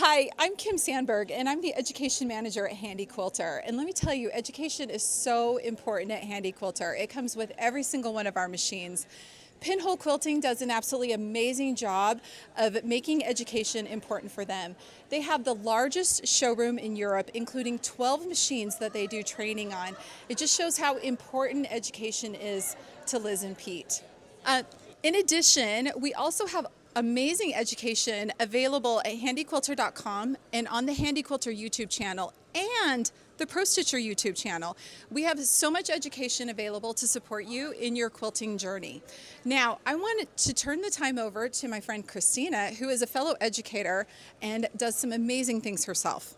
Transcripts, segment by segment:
Hi, I'm Kim Sandberg, and I'm the Education Manager at Handi Quilter. And let me tell you, education is so important at Handi Quilter. It comes with every single one of our machines. Pinhole Quilting does an absolutely amazing job of making education important for them. They have the largest showroom in Europe, including 12 machines that they do training on. It just shows how important education is to Liz and Pete. In addition, we also have amazing education available at handiquilter.com and on the Handi Quilter YouTube channel and the Pro Stitcher YouTube channel. We have so much education available to support you in your quilting journey. Now, I wanted to turn the time over to my friend Christina, who is a fellow educator and does some amazing things herself.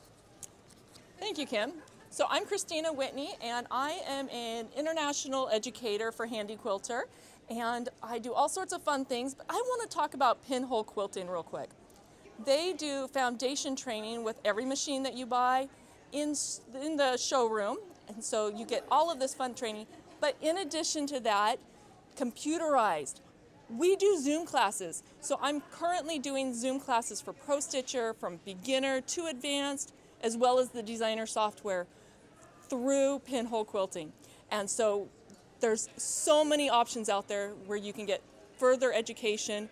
Thank you, Kim. So I'm Christina Whitney, and I am an international educator for Handi Quilter, and I do all sorts of fun things, but I want to talk about Pinhole Quilting real quick. They do foundation training with every machine that you buy in the showroom, and so you get all of this fun training, but in addition to that, computerized. We do Zoom classes, so I'm currently doing Zoom classes for Pro Stitcher from beginner to advanced, as well as the designer software through Pinhole Quilting. And so there's so many options out there where you can get further education.